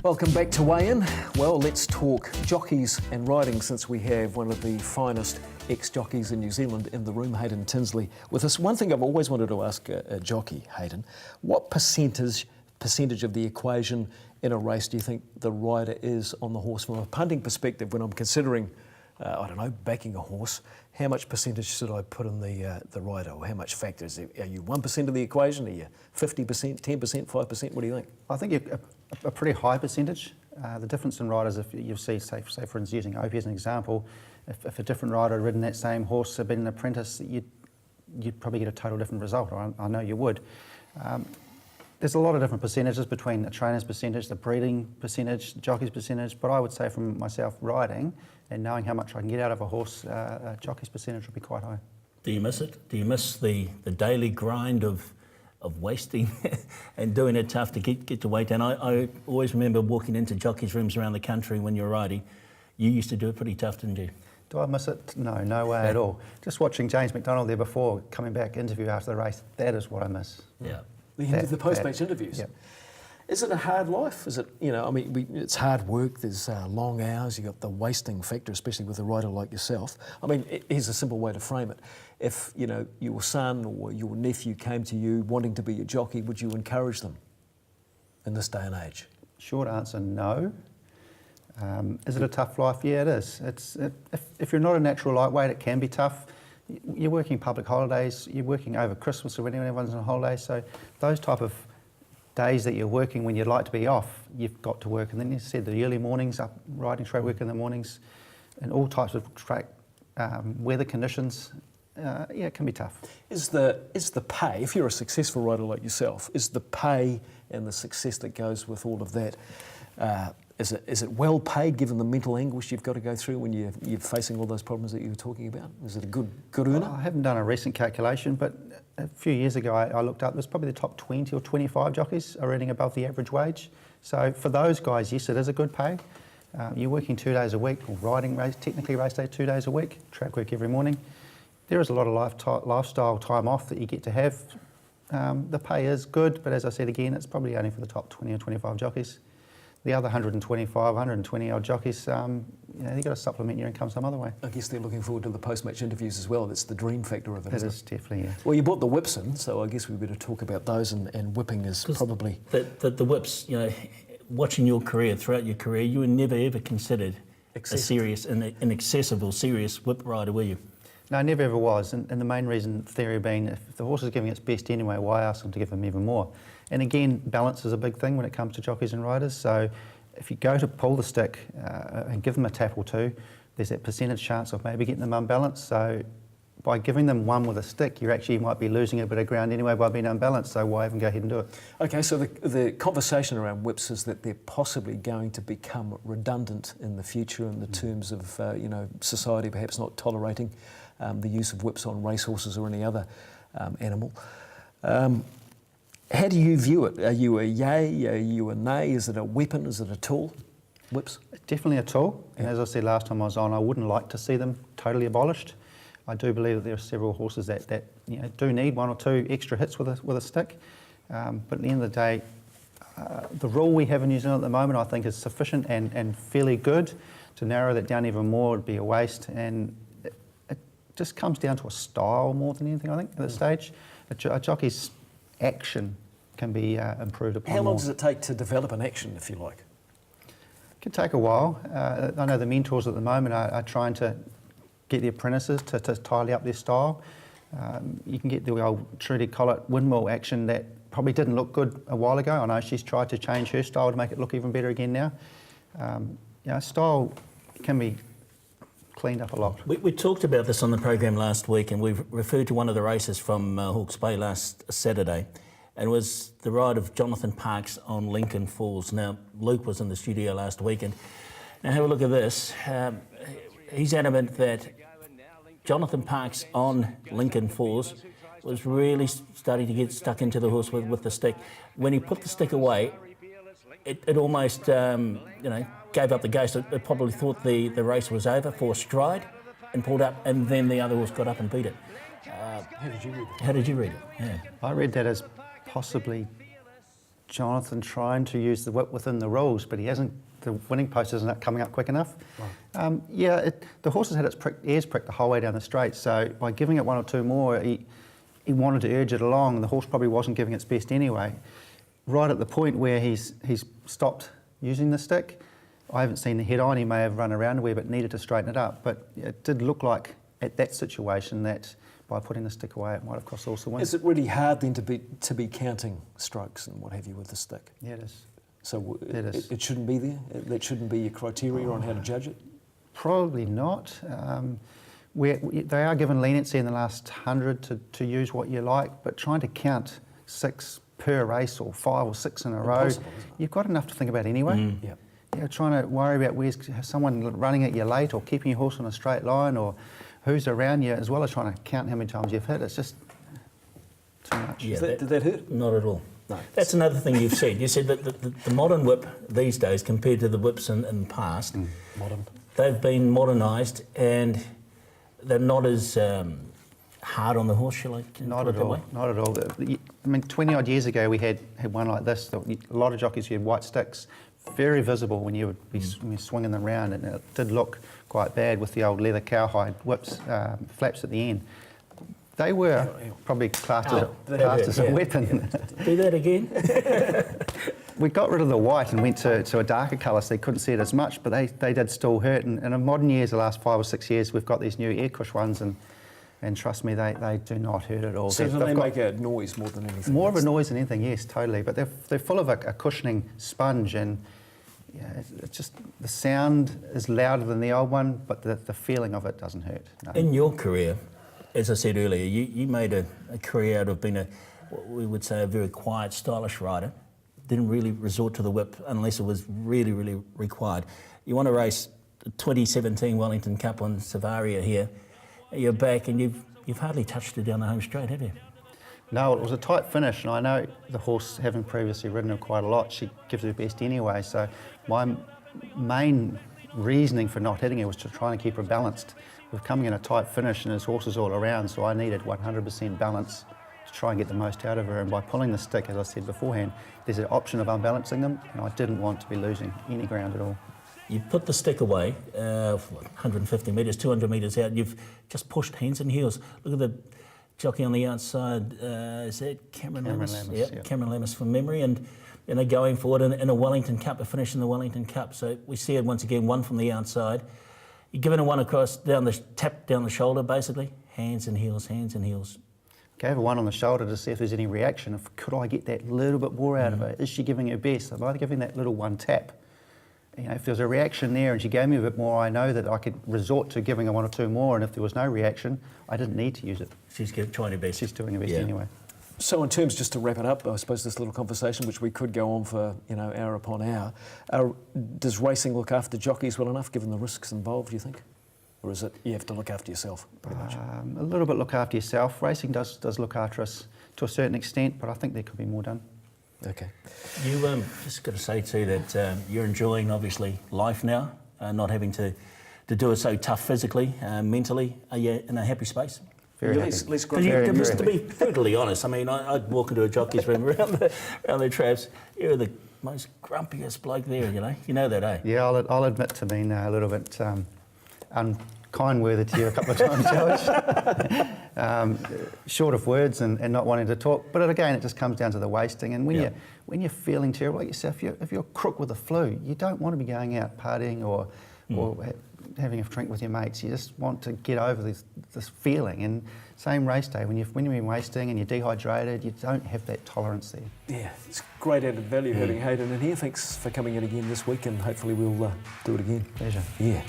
Welcome back to Weigh In. Well, let's talk jockeys and riding, since we have one of the finest ex-jockeys in New Zealand in the room, Hayden Tinsley, with us. One thing I've always wanted to ask a jockey, Hayden, what percentage of the equation in a race do you think the rider is on the horse? From a punting perspective, when I'm considering, backing a horse, how much percentage should I put in the rider, or how much factor is it? Are you 1% of the equation? Are you 50%, 10%, 5%? What do you think? I think a pretty high percentage. The difference in riders, if you see, say for instance, using Opie as an example, if a different rider had ridden that same horse, had been an apprentice, you'd probably get a total different result, or I know you would. There's a lot of different percentages between the trainer's percentage, the breeding percentage, the jockey's percentage, but I would say from myself riding and knowing how much I can get out of a horse, a jockey's percentage would be quite high. Do you miss it? Do you miss the daily grind of wasting and doing it tough to get your weight down? I always remember walking into jockeys' rooms around the country when you were riding. You used to do it pretty tough, didn't you? Do I miss it? No way at all. Just watching James McDonald there before, coming back, interview after the race, that is what I miss. Yeah. The post-match interviews. Yeah. Is it a hard life? Is it, it's hard work, there's long hours, you've got the wasting factor, especially with a rider like yourself. Here's a simple way to frame it. If, your son or your nephew came to you wanting to be a jockey, would you encourage them in this day and age? Short answer, no. Is it a tough life? Yeah, it is. If you're not a natural lightweight, it can be tough. You're working public holidays, you're working over Christmas or when everyone's on holiday, so those type of days that you're working when you'd like to be off, you've got to work. And then you said the early mornings, up riding straight work in the mornings, and all types of track weather conditions, it can be tough. Is the pay, if you're a successful rider like yourself, is the pay and the success that goes with all of that, is it well paid given the mental anguish you've got to go through when you're facing all those problems that you were talking about? Is it a good earner? I haven't done a recent calculation, but a few years ago I looked up, there's probably the top 20 or 25 jockeys are earning above the average wage. So for those guys, yes, it is a good pay. You're working 2 days a week, or riding race, technically race day 2 days a week, track work every morning. There is a lot of lifestyle time off that you get to have. The pay is good, but as I said again, it's probably only for the top 20 or 25 jockeys. The other 125, 120 odd jockeys, you've got to supplement your income some other way. I guess they're looking forward to the post-match interviews as well. That's the dream factor of it, isn't it? It is, definitely, yeah. Well, you brought the whips in, so I guess we better talk about those, and whipping is probably... The whips, watching your career, throughout your career, you were never ever considered a serious, an accessible, serious whip rider, were you? No, never ever was, and the main reason, theory being, if the horse is giving its best anyway, why ask them to give them even more? And again, balance is a big thing when it comes to jockeys and riders, so if you go to pull the stick and give them a tap or two, there's that percentage chance of maybe getting them unbalanced, so by giving them one with a stick, you actually might be losing a bit of ground anyway by being unbalanced, so why even go ahead and do it? Okay, so the conversation around whips is that they're possibly going to become redundant in the future in the terms of, society perhaps not tolerating the use of whips on racehorses or any other animal. How do you view it? Are you a yay? Are you a nay? Is it a weapon? Is it a tool? Whips? Definitely a tool, and as I said last time I was on, I wouldn't like to see them totally abolished. I do believe that there are several horses that do need one or two extra hits with a stick, but at the end of the day, the rule we have in New Zealand at the moment I think is sufficient and fairly good. To narrow that down even more would be a waste, and it just comes down to a style more than anything, I think, at this stage. A jockey's action can be improved upon. How long does it take to develop an action, if you like? It can take a while. I know the mentors at the moment are trying to get the apprentices to tidy up their style. You can get the old Trudy Collett windmill action that probably didn't look good a while ago. I know she's tried to change her style to make it look even better again now. Style can be cleaned up a lot. We talked about this on the program last week, and we referred to one of the races from Hawke's Bay last Saturday, and it was the ride of Jonathan Parkes on Lincoln Falls. Now, Luke was in the studio last week, and now have a look at this. He's adamant that Jonathan Parkes on Lincoln Falls was really starting to get stuck into the horse with the stick. When he put the stick away, it almost, gave up the ghost. It probably thought the race was over for a stride and pulled up, and then the other horse got up and beat it. How did you read it? How did you read it? Yeah. I read that as possibly Jonathan trying to use the whip within the rules, but he hasn't. The winning post isn't coming up quick enough. Right. The horse has had its ears pricked the whole way down the straight, so by giving it one or two more, he wanted to urge it along, and the horse probably wasn't giving its best anyway. Right at the point where he's stopped using the stick, I haven't seen the head on. He may have run around a wee bit, needed to straighten it up, but it did look like at that situation that by putting the stick away, it might have cost the horse the win. Is it really hard then to be counting strokes and what have you with the stick? Yeah, it is. So It is. it shouldn't be there? That shouldn't be your criteria on how to judge it? Probably not. They are given leniency in the last 100 to use what you like, but trying to count 6 per race or 5 or 6 in a row, Impossible, isn't it? you've got enough to think about anyway. Yeah. Trying to worry about where's someone running at you late or keeping your horse on a straight line or who's around you, as well as trying to count how many times you've hit. It's just too much. Yeah, Did that hurt? Not at all. No. That's another thing you've said. You said that the modern whip these days, compared to the whips in the past, Modern. they've been modernised and they're not as hard on the horse, shall I Not put it at that all. way? Not at all. I mean, 20 odd years ago, we had one like this. A lot of jockeys had white sticks, very visible when you would be when you're swinging them around, and it did look quite bad with the old leather cowhide whips, flaps at the end. They were probably classed as a weapon. Do that again. We got rid of the white and went to a darker colour so they couldn't see it as much, but they did still hurt. And in modern years, the last 5 or 6 years, we've got these new air cush ones, and trust me, they do not hurt at all. So they make a noise more than anything? More of a noise than anything, yes, totally. But they're full of a cushioning sponge, and it's just the sound is louder than the old one, but the feeling of it doesn't hurt. No. In your career, as I said earlier, you made a career out of being what we would say a very quiet, stylish rider. Didn't really resort to the whip unless it was really, really required. You want to race the 2017 Wellington Cup on Savaria here. You're back and you've hardly touched it down the home straight, have you? No, it was a tight finish, and I know the horse, having previously ridden her quite a lot, she gives her best anyway. So my main reasoning for not hitting her was to try and keep her balanced. We're coming in a tight finish and there's horses all around, so I needed 100% balance to try and get the most out of her. And by pulling the stick, as I said beforehand, there's an option of unbalancing them, and I didn't want to be losing any ground at all. You put the stick away, 150 metres, 200 metres out, you've just pushed hands and heels. Look at the jockey on the outside, is that Cameron Lammis? Yep. Cameron Lammis from memory, and going forward in a Wellington Cup, a finish in the Wellington Cup. So we see it once again, one from the outside. You're giving it one across, tap down the shoulder basically, hands and heels, hands and heels. Gave her one on the shoulder to see if there's any reaction. Could I get that little bit more out of her? Is she giving her best? Am I giving that little one tap? If there's a reaction there and she gave me a bit more, I know that I could resort to giving her 1 or 2 more, and if there was no reaction, I didn't need to use it. She's trying her best. She's doing her best anyway. So in terms, just to wrap it up, I suppose this little conversation, which we could go on for hour upon hour, does racing look after jockeys well enough, given the risks involved, do you think? Or is it you have to look after yourself, pretty much? A little bit look after yourself. Racing does look after us to a certain extent, but I think there could be more done. Okay. You just got to say too that you're enjoying obviously life now, not having to do it so tough physically, mentally. Are you in a happy space? Very happy. Let's To be brutally honest, I mean, I'd walk into a jockey's room around the traps. You're the most grumpiest bloke there, You know that, eh? Yeah, I'll admit to being a little bit unkind worded to you a couple of times, George. Short of words and not wanting to talk. But again, it just comes down to the wasting. And when you're feeling terrible like yourself, if you're crook with the flu, you don't want to be going out partying or having a drink with your mates. You just want to get over this feeling. And same race day, when you've been wasting and you're dehydrated, you don't have that tolerance there. Yeah, it's great added value having Hayden in here. Thanks for coming in again this week, and hopefully we'll do it again. Pleasure. Yeah.